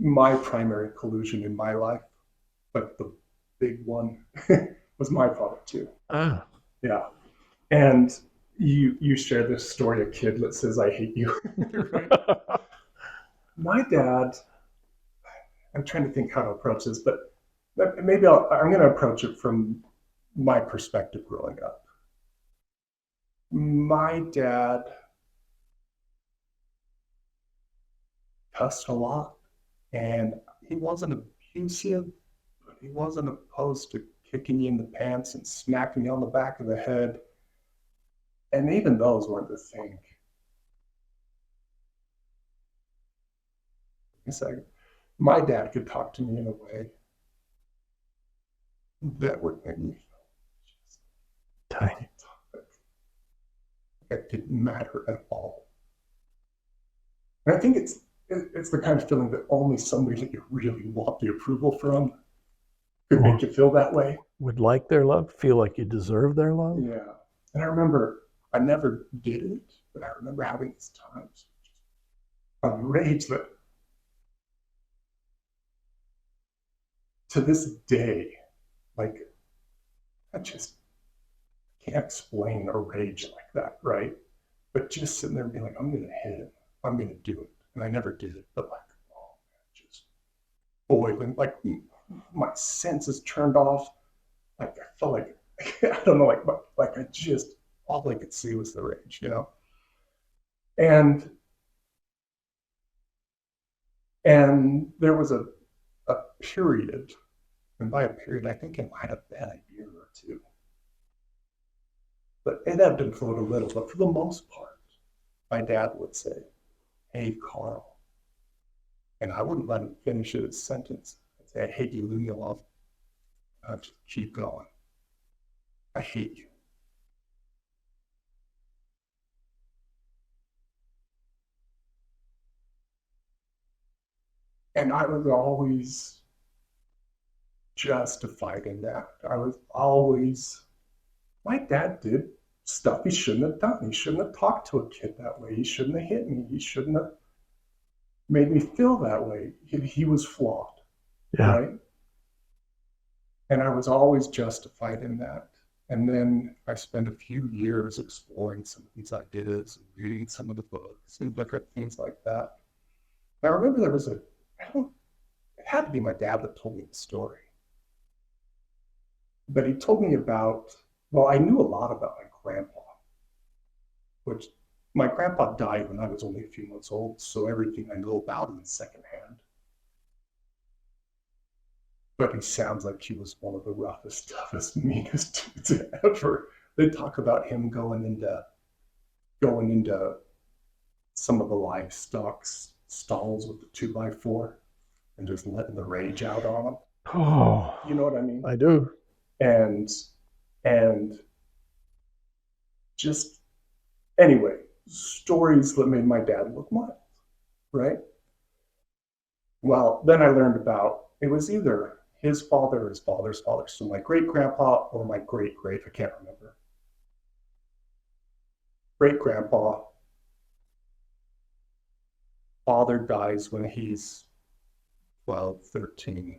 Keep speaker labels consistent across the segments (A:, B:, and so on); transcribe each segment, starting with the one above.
A: my primary collusion in my life, but the big one was my father too.
B: Ah,
A: Yeah. And you share this story, a kid that says, I hate you. Right? My dad, I'm trying to think how to approach this, but maybe I'm going to approach it from my perspective growing up. My dad cussed a lot, and he wasn't abusive, but he wasn't opposed to kicking you in the pants and smacking you on the back of the head. And even those weren't the thing. It's like my dad could talk to me in a way that would make me
B: tiny.
A: it didn't matter at all. And I think it's the kind of feeling that only somebody that you really want the approval from could make
B: Or
A: you feel that way.
B: would like their love, feel like you deserve their love.
A: Yeah. And I remember I never did it, but I remember having these times of rage that to this day, like I just can't explain a rage like that, right? But just sitting there and being like, I'm gonna hit him. I'm gonna do it. And I never did it, but like, oh man, just boiling, like my senses turned off. Like I felt like I don't know, like I just all I could see was the rage, you know. And there was a period, and by a period, I think it might have been a year or two, but it ebbed and flowed a little. But for the most part, my dad would say, "Hey, Carl," and I wouldn't let him finish his sentence. I'd say, "I hate you, leave me alone. I'll just keep going. I hate you." And I was always justified in that. I was always, my dad did stuff he shouldn't have done. He shouldn't have talked to a kid that way. He shouldn't have hit me. He shouldn't have made me feel that way. He was flawed,
B: Yeah.
A: right? And I was always justified in that. And then I spent a few years exploring some of these ideas and reading some of the books and different things like that. And I remember there was I don't, it had to be my dad that told me the story. But he told me about, well, I knew a lot about my grandpa, which my grandpa died when I was only a few months old. So everything I know about him is secondhand. But he sounds like he was one of the roughest, toughest, meanest dudes ever. They talk about him going into some of the livestock stalls with the 2x4 and just letting the rage out on them.
B: Oh,
A: You know what I mean?
B: I do.
A: And and just anyway, stories that made my dad look mild, right? Well, then I learned about it was either his father or his father's father. So my great grandpa or my great great, I can't remember. Great grandpa, father dies when he's 12, 13.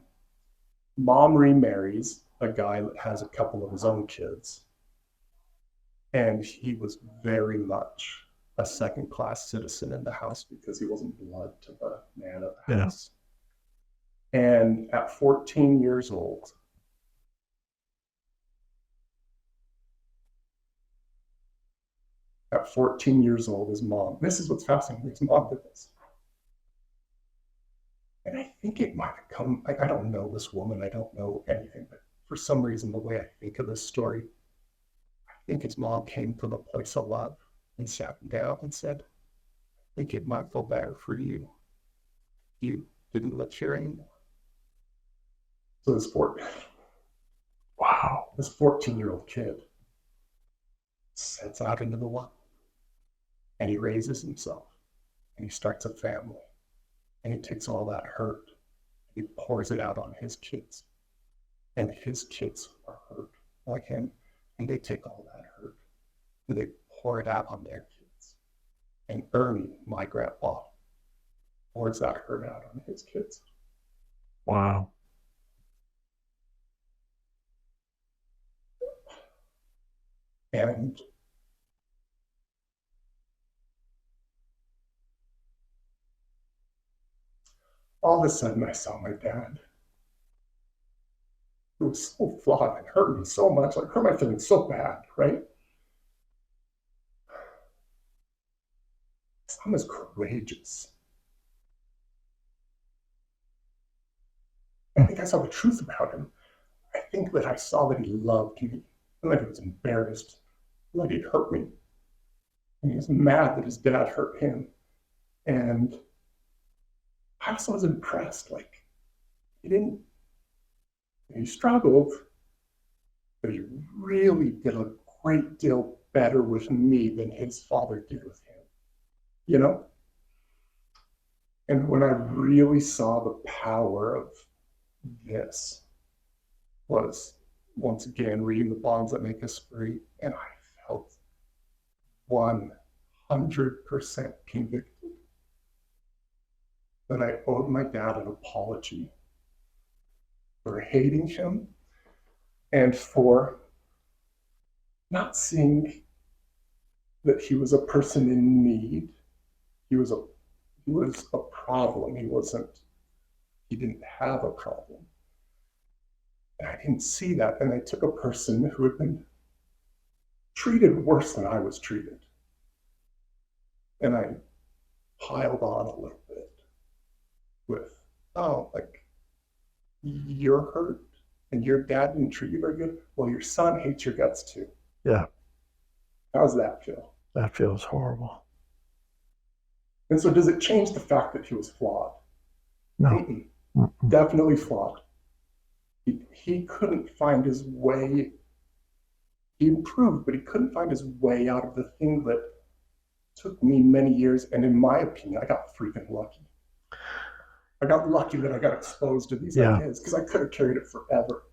A: Mom remarries a guy that has a couple of his own kids. And he was very much a second class citizen in the house because he wasn't blood to the man of the
B: Yeah.
A: house. And at 14 years old, his mom, this is what's fascinating, his mom did this. And I think it might have come, I don't know this woman, I don't know anything, but for some reason, the way I think of this story, I think his mom came from a place of love and sat him down and said, I think it might feel better for you. You didn't let share anymore. So
B: Wow.
A: this 14-year-old kid sets out into the wild and he raises himself and he starts a family and he takes all that hurt and he pours it out on his kids and his kids are hurt like him and they take all that hurt and they pour it out on their kids. And Ernie, my grandpa, pours that hurt out on his kids.
B: Wow.
A: And all of a sudden, I saw my dad, who was so flawed and hurt me so much, like hurt my feelings so bad, right? I was courageous. I think I saw the truth about him. I think that I saw that he loved me and that he was embarrassed that he'd hurt me. And he was mad that his dad hurt him. And I also was impressed. Like, he struggled, but he really did a great deal better with me than his father did with him, you know? And when I really saw the power of this was once again reading The Bonds That Make Us Free, and I felt 100% convicted that I owed my dad an apology for hating him and for not seeing that he was a person in need. He was a problem. He didn't have a problem. And I didn't see that. And I took a person who had been treated worse than I was treated. And I piled on a little bit with, oh, like, you're hurt and your dad didn't treat you very good. Well, your son hates your guts too.
B: Yeah.
A: How's that feel?
B: That feels horrible.
A: And so does it change the fact that he was flawed?
B: No.
A: Mm-mm. Definitely flawed. He couldn't find his way. He improved, but he couldn't find his way out of the thing that took me many years. And in my opinion, I got freaking lucky. I got lucky that I got exposed to these ideas because I could have carried it forever.